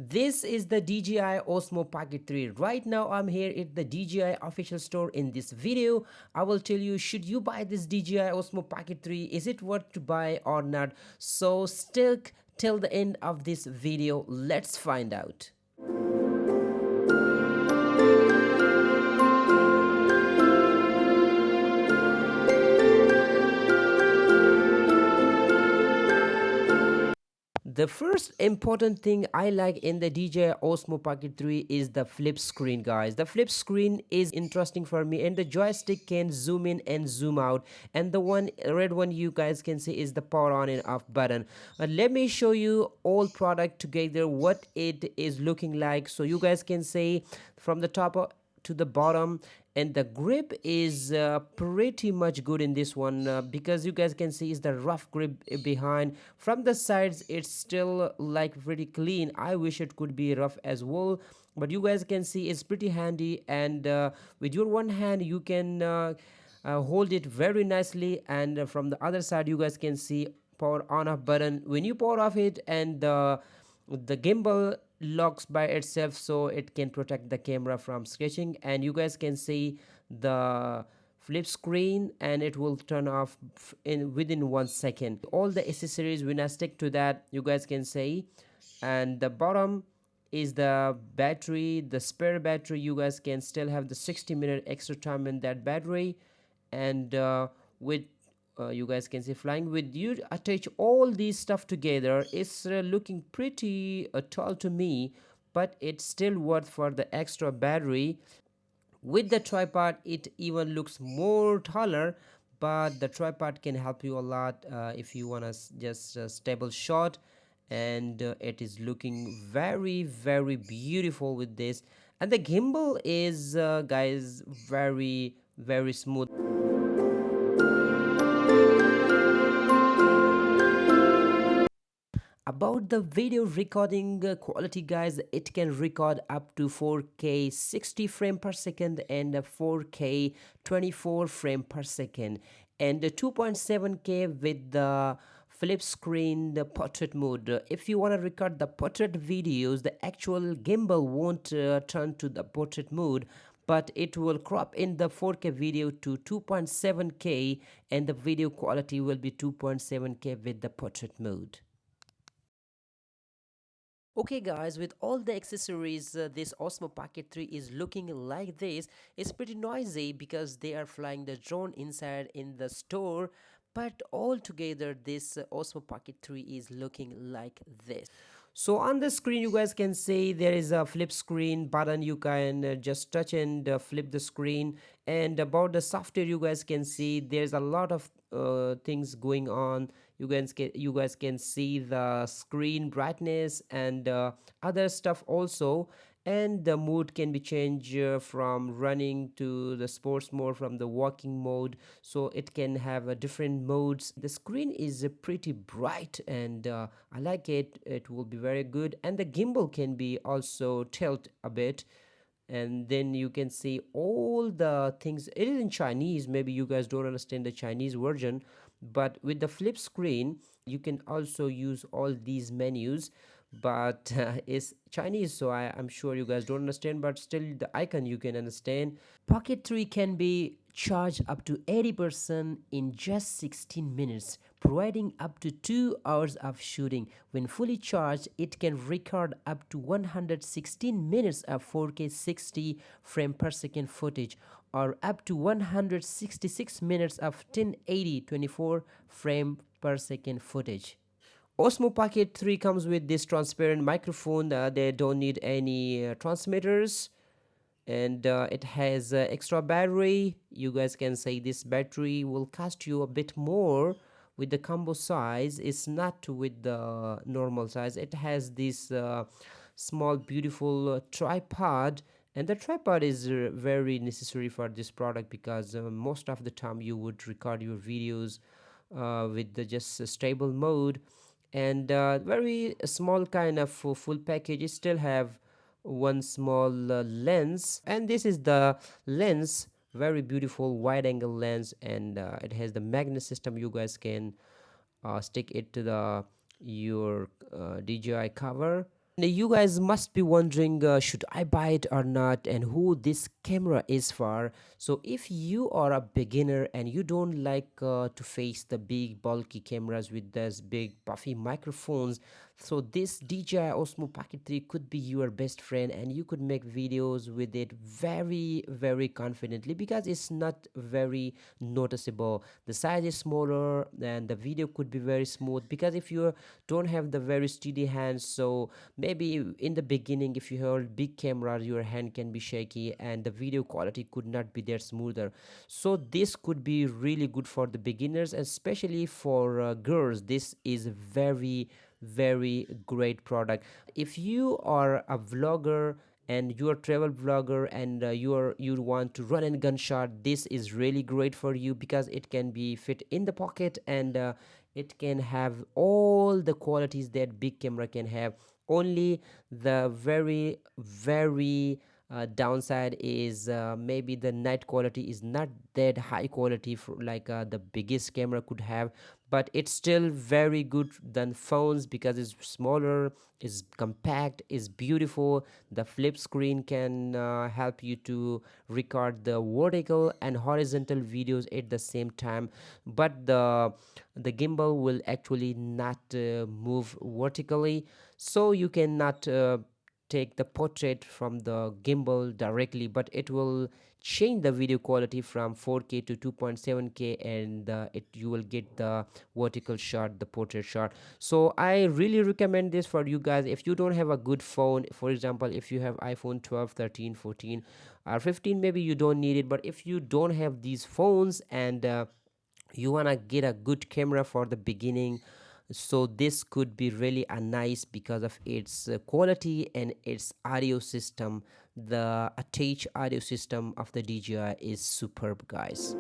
This is the DJI Osmo Pocket 3. Right now I'm here at the DJI official store. In this video I will tell you, should you buy this DJI Osmo Pocket 3? Is it worth to buy or not? So stick till the end of this video. Let's find out. The first important thing I like in the DJI Osmo Pocket 3 is the flip screen, guys. The flip screen is interesting for me, and the joystick can zoom in and zoom out, and the red one you guys can see is the power on and off button. But let me show you all product together what it is looking like, so you guys can see from the top to the bottom. And the grip is pretty much good in this one, because you guys can see is the rough grip behind. From the sides it's still like pretty clean. I wish it could be rough as well, but you guys can see it's pretty handy, and with your one hand you can hold it very nicely, and from the other side you guys can see power on off button. When you power off it, and the gimbal locks by itself, so it can protect the camera from scratching, and you guys can see the flip screen and it will turn off in within 1 second. All the accessories, when I stick to that, you guys can see, and the bottom is the battery, the spare battery. You guys can still have the 60-minute extra time in that battery, and with you guys can see flying with you attach all these stuff together. It's looking pretty tall to me, but it's still worth for the extra battery. With the tripod it even looks more taller, but the tripod can help you a lot if you want to just stable shot, and it is looking very beautiful with this. And the gimbal is guys very smooth. About the video recording quality, guys, it can record up to 4K 60 frame per second and 4K 24 frame per second, and 2.7K with the flip screen, the portrait mode. If you want to record the portrait videos, the actual gimbal won't turn to the portrait mode, but it will crop in the 4K video to 2.7K, and the video quality will be 2.7K with the portrait mode. Okay guys, with all the accessories, this Osmo Pocket 3 is looking like this. It's pretty noisy because they are flying the drone inside in the store, but all together this Osmo Pocket 3 is looking like this. So on the screen you guys can see there is a flip screen button. You can just touch and flip the screen. And about the software, you guys can see there's a lot of things going on. You guys can see the screen brightness and other stuff also, and the mode can be changed from running to the sports mode, from the walking mode, so it can have different modes. The screen is pretty bright, and I like it. It will be very good, and the gimbal can be also tilt a bit, and then you can see all the things. It is in Chinese, maybe you guys don't understand the Chinese version, but with the flip screen you can also use all these menus, but it's Chinese, so I'm sure you guys don't understand, but still the icon you can understand. Pocket 3 can be charged up to 80% in just 16 minutes, providing up to 2 hours of shooting. When fully charged, it can record up to 116 minutes of 4K 60 frame per second footage, or up to 166 minutes of 1080 24 frame per second footage. Osmo Pocket 3 comes with this transparent microphone. They don't need any transmitters, and it has extra battery. You guys can say this battery will cost you a bit more with the combo size. It's not with the normal size. It has this small beautiful tripod, and the tripod is very necessary for this product, because most of the time you would record your videos with the just stable mode. And very small kind of full package. It still have one small lens, and this is the lens, very beautiful wide angle lens, and it has the magnet system. You guys can stick it to the your DJI cover, Now, you guys must be wondering, should I buy it or not, and who this camera is for. So, if you are a beginner and you don't like to face the big bulky cameras with those big puffy microphones, so this DJI Osmo Pocket 3 could be your best friend, and you could make videos with it very, very confidently because it's not very noticeable. The size is smaller, and the video could be very smooth because if you don't have the very steady hands, so maybe in the beginning if you hold big camera your hand can be shaky and the video quality could not be there smoother. So this could be really good for the beginners, especially for girls. This is very, very great product. If you are a vlogger and you're a travel vlogger and you want to run and gun shot, this is really great for you because it can be fit in the pocket, and it can have all the qualities that big camera can have. Only the very, very downside is maybe the night quality is not that high quality for like the biggest camera could have, but it's still very good than phones because it's smaller, is compact, is beautiful. The flip screen can help you to record the vertical and horizontal videos at the same time, but the gimbal will actually not move vertically, so you cannot take the portrait from the gimbal directly, but it will change the video quality from 4K to 2.7K, and you will get the vertical shot, the portrait shot. So I really recommend this for you guys. If you don't have a good phone, for example, if you have iPhone 12, 13, 14 or 15, maybe you don't need it, but if you don't have these phones and you want to get a good camera for the beginning, so this could be really a nice because of its quality and its audio system. The attached audio system of the DJI is superb, guys.